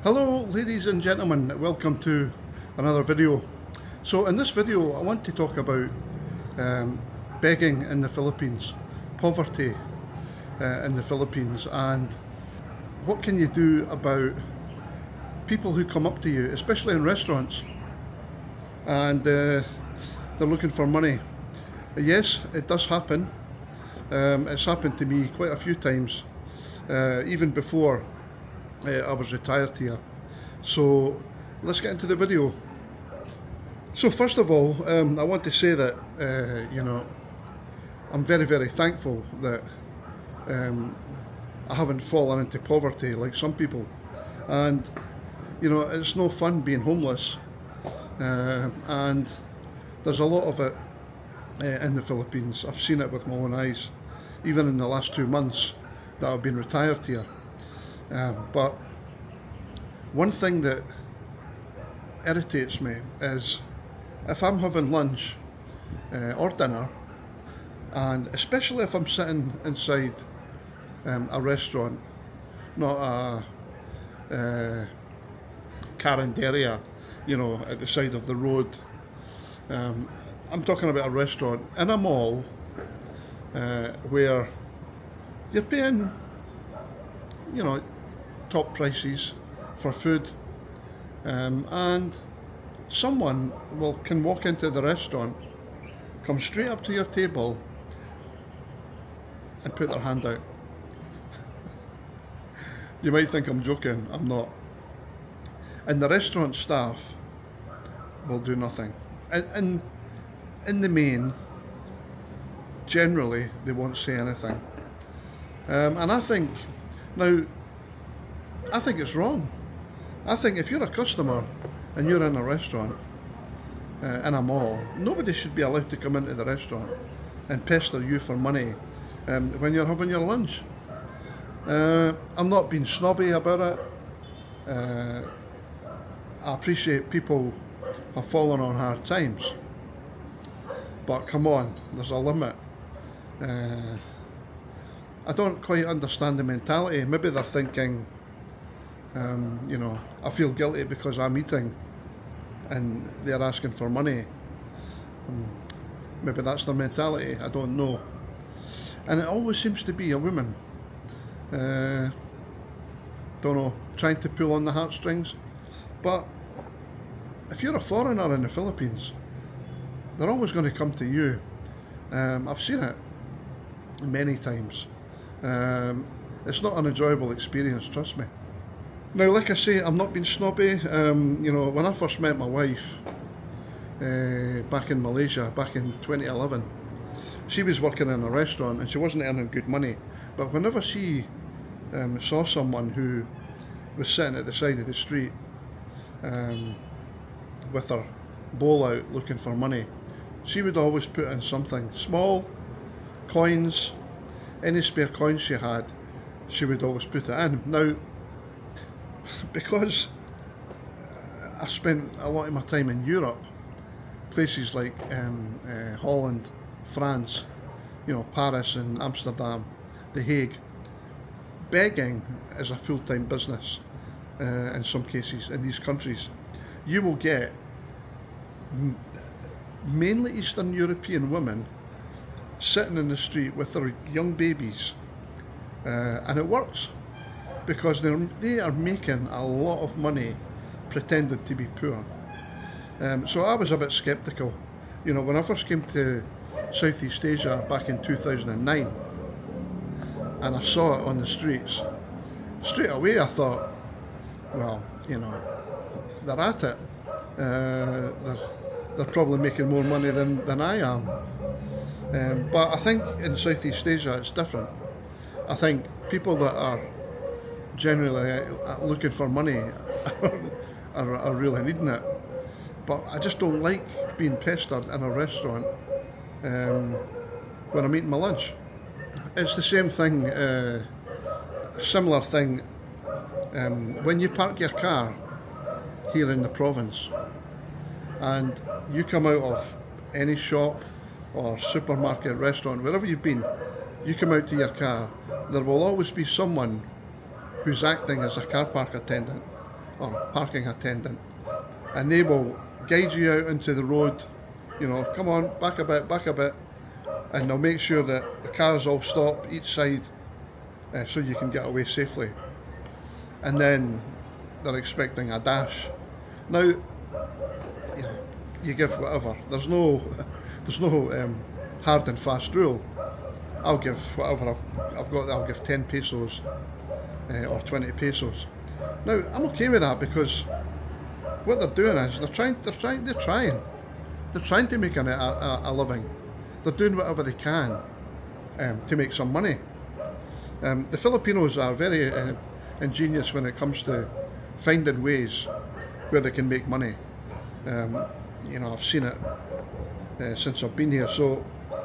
Hello ladies and gentlemen, welcome to another video. So in this video I want to talk about begging in the Philippines, poverty in the Philippines, and what can you do about people who come up to you, especially in restaurants, and they're looking for money. Yes, it does happen. It's happened to me quite a few times, even before I was retired here. So let's get into the video. So first of all, I want to say that I'm very, very thankful that I haven't fallen into poverty like some people. And it's no fun being homeless, and there's a lot of it in the Philippines. I've seen it with my own eyes, even in the last 2 months that I've been retired here. But one thing that irritates me is if I'm having lunch or dinner, and especially if I'm sitting inside a restaurant, not a carinderia, at the side of the road. I'm talking about a restaurant in a mall where you're paying, top prices for food, and someone can walk into the restaurant, come straight up to your table and put their hand out. You might think I'm joking, I'm not. And the restaurant staff will do nothing. And in the main, generally, they won't say anything. And I think it's wrong. I think if you're a customer and you're in a restaurant, in a mall, nobody should be allowed to come into the restaurant and pester you for money when you're having your lunch. I'm not being snobby about it. I appreciate people have fallen on hard times, but come on, there's a limit. I don't quite understand the mentality. Maybe they're thinking, I feel guilty because I'm eating and they're asking for money. Maybe that's their mentality, I don't know. And it always seems to be a woman, don't know, trying to pull on the heartstrings. But if you're a foreigner in the Philippines, they're always going to come to you. I've seen it many times. It's not an enjoyable experience, trust me. Now, like I say, I'm not being snobby. When I first met my wife back in Malaysia, back in 2011, she was working in a restaurant and she wasn't earning good money. But whenever she saw someone who was sitting at the side of the street with her bowl out looking for money, she would always put in something small, coins, any spare coins she had, she would always put it in. Now, because I spent a lot of my time in Europe, places like Holland, France, Paris and Amsterdam, The Hague, begging is a full-time business in some cases in these countries. You will get mainly Eastern European women sitting in the street with their young babies, and it works because they are making a lot of money pretending to be poor. So I was a bit sceptical. When I first came to Southeast Asia back in 2009 and I saw it on the streets, straight away I thought, well, they're at it. They're probably making more money than I am. But I think in Southeast Asia it's different. I think people that are generally looking for money are really needing it. But I just don't like being pestered in a restaurant when I'm eating my lunch. It's the same thing, a similar thing, when you park your car here in the province and you come out of any shop or supermarket, restaurant, wherever you've been, you come out to your car, there will always be someone who's acting as a car park attendant or parking attendant, and they will guide you out into the road. You know, come on, back a bit, and they'll make sure that the cars all stop each side, so you can get away safely. And then they're expecting a dash. Now, you know, you give whatever. There's no hard and fast rule. I'll give whatever I've got. I'll give 10 pesos or 20 pesos. Now, I'm okay with that, because what they're doing is they're trying to make a living. They're doing whatever they can to make some money. The Filipinos are very ingenious when it comes to finding ways where they can make money. You know, I've seen it since I've been here, so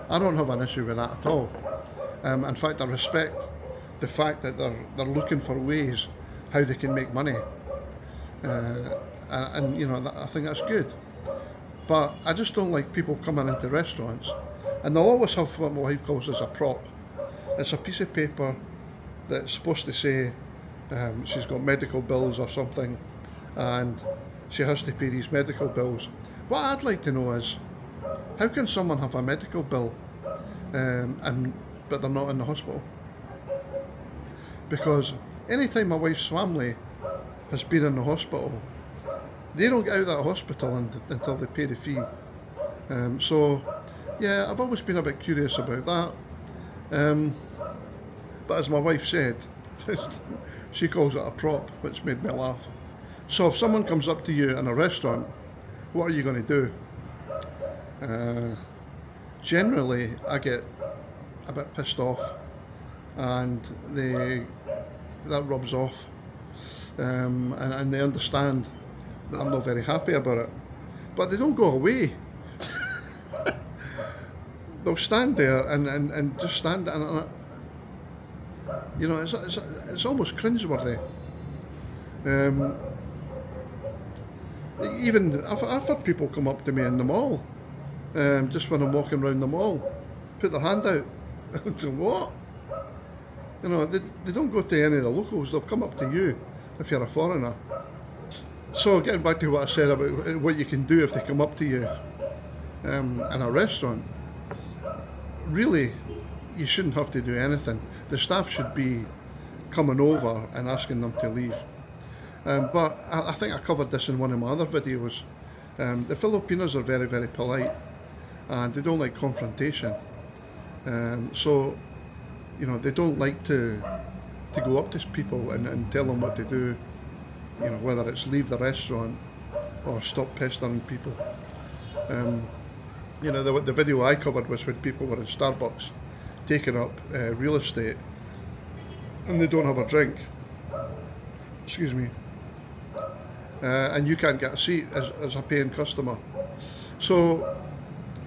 I don't have an issue with that at all. In fact, I respect the fact that they're looking for ways how they can make money, and you know, I think that's good. But I just don't like people coming into restaurants, and they'll always have what my wife calls as a prop. It's a piece of paper that's supposed to say she's got medical bills or something, and she has to pay these medical bills. What I'd like to know is, how can someone have a medical bill but they're not in the hospital? Because anytime my wife's family has been in the hospital, they don't get out of that hospital until they pay the fee. So yeah, I've always been a bit curious about that. But as my wife said, she calls it a prop, which made me laugh. So if someone comes up to you in a restaurant, what are you going to do? Generally, I get a bit pissed off, and that rubs off, and they understand that I'm not very happy about it. But they don't go away. They'll stand there and just stand there, and you know, it's almost cringeworthy. Even I've had people come up to me in the mall, just when I'm walking around the mall, put their hand out. So what? You know, they don't go to any of the locals. They'll come up to you if you're a foreigner. So getting back to what I said about what you can do if they come up to you in a restaurant, really, you shouldn't have to do anything. The staff should be coming over and asking them to leave. But I think I covered this in one of my other videos. The Filipinos are very, very polite, and they don't like confrontation. So, you know, they don't like to go up to people and tell them what to do. You know, whether it's leave the restaurant or stop pestering people. You know, the video I covered was when people were in Starbucks taking up real estate and they don't have a drink. Excuse me. And you can't get a seat as a paying customer. So,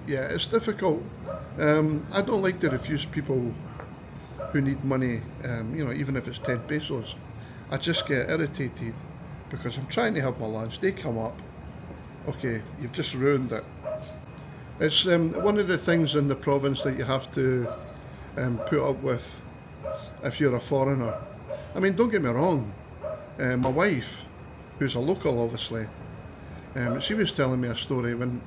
yeah, it's difficult. I don't like to refuse people who need money, you know, even if it's 10 pesos. I just get irritated because I'm trying to have my lunch. They come up, okay, you've just ruined it. It's one of the things in the province that you have to put up with if you're a foreigner. I mean, don't get me wrong, my wife, who's a local obviously, she was telling me a story when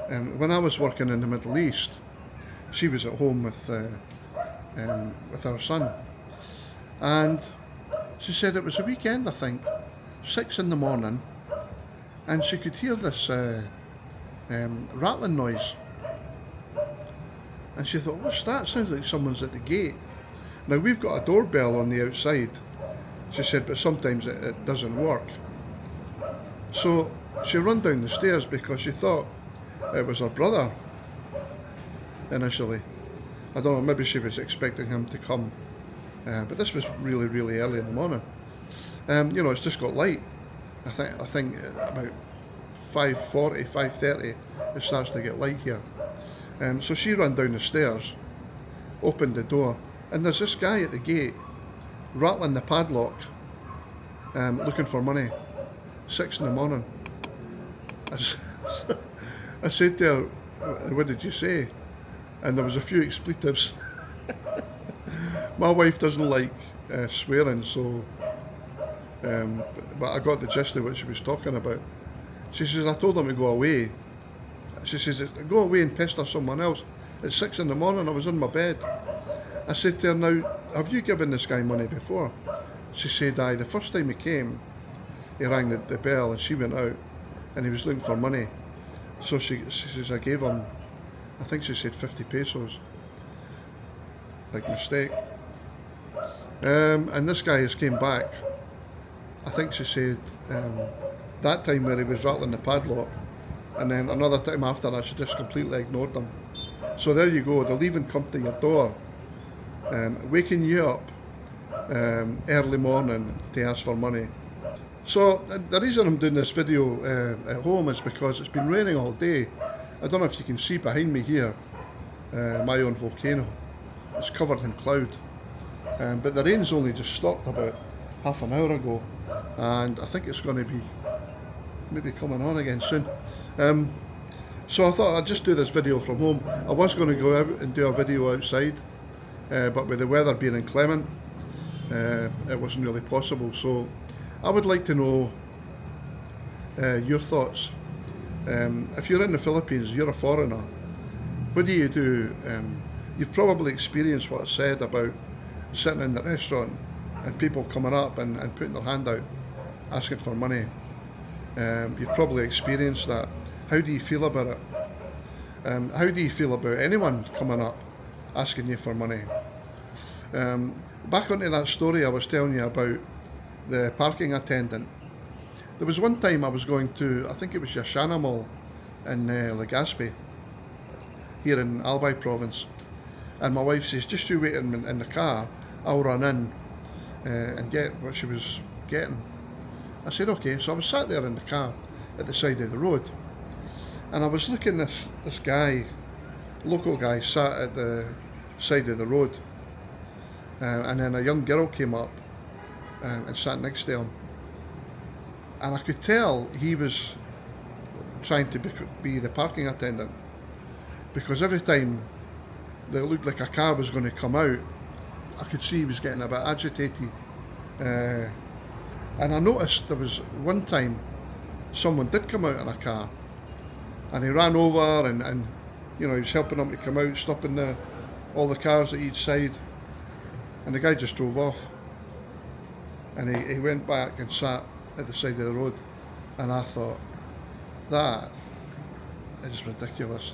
I was working in the Middle East. She was at home with her son, and she said it was a weekend, I think, 6 in the morning, and she could hear this rattling noise, and she thought, what's that? Sounds like someone's at the gate. Now, we've got a doorbell on the outside, she said, but sometimes it doesn't work. So she ran down the stairs because she thought it was her brother initially. I don't know, maybe she was expecting him to come, but this was really, really early in the morning. You know, it's just got light. I think about 5:40, 5:30, it starts to get light here. So she ran down the stairs, opened the door, and there's this guy at the gate rattling the padlock, looking for money. 6 in the morning. I said to her, what did you say? And there was a few expletives. My wife doesn't like swearing, so but I got the gist of what she was talking about. She says, I told him to go away. She says, go away and pester someone else. At 6 in the morning, I was in my bed. I said to her, now, have you given this guy money before? She said, aye, the first time he came, he rang the bell and she went out and he was looking for money. So she says, I gave him, I think she said 50 pesos. Big mistake. And this guy has came back. I think she said that time where he was rattling the padlock, and then another time after that she just completely ignored them. So there you go, they'll even come to your door, waking you up early morning to ask for money. So the reason I'm doing this video at home is because it's been raining all day. I don't know if you can see behind me here, my own volcano. It's covered in cloud. But the rain's only just stopped about half an hour ago, and I think it's going to be maybe coming on again soon. So I thought I'd just do this video from home. I was going to go out and do a video outside, but with the weather being inclement, it wasn't really possible. So I would like to know your thoughts. If you're in the Philippines, you're a foreigner, what do you do? You've probably experienced what I said about sitting in the restaurant and people coming up and putting their hand out asking for money. You've probably experienced that. How do you feel about it? How do you feel about anyone coming up asking you for money? Back onto that story I was telling you about the parking attendant. There was one time I was going to, I think it was Yashana Mall in Legazpi, here in Albay province, and my wife says, just you wait in the car, I'll run in and get what she was getting. I said, okay. So I was sat there in the car at the side of the road, and I was looking at this guy, local guy, sat at the side of the road, and then a young girl came up and sat next to him, and I could tell he was trying to be the parking attendant, because every time that it looked like a car was going to come out, I could see he was getting a bit agitated. And I noticed there was one time someone did come out in a car, and he ran over and you know, he was helping them to come out, stopping all the cars at each side, and the guy just drove off, and he went back and sat at the side of the road, and I thought, that is ridiculous.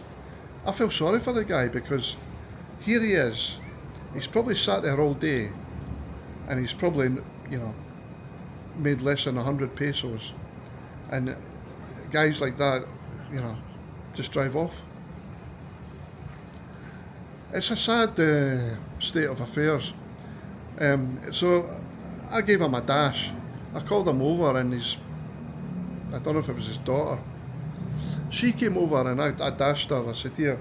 I feel sorry for the guy, because here he is, he's probably sat there all day, and he's probably, you know, made less than 100 pesos, and guys like that, you know, just drive off. It's a sad state of affairs. So I gave him a dash. I called him over, and I don't know if it was his daughter, she came over, and I dashed her. I said, here,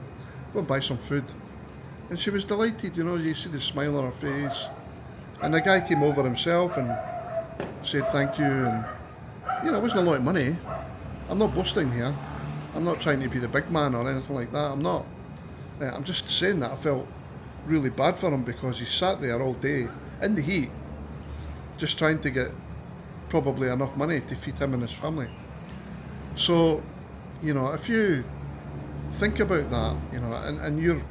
go and buy some food. And she was delighted, you know, you see the smile on her face. And the guy came over himself and said thank you, and you know, it wasn't a lot of money. I'm not boasting here. I'm not trying to be the big man or anything like that. I'm not. I'm just saying that I felt really bad for him, because he sat there all day in the heat, just trying to get probably enough money to feed him and his family. So, you know, if you think about that, you know, and you're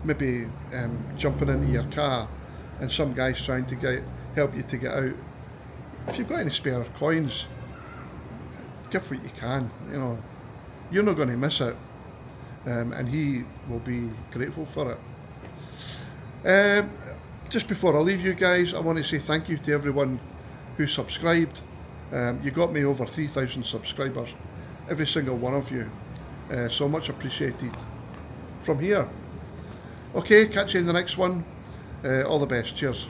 maybe jumping into your car and some guy's trying to help you to get out, if you've got any spare coins, give what you can, you know, you're not going to miss it, and he will be grateful for it. Just before I leave you guys, I want to say thank you to everyone who subscribed. You got me over 3,000 subscribers, every single one of you, so much appreciated from here. Okay, catch you in the next one. All the best. Cheers.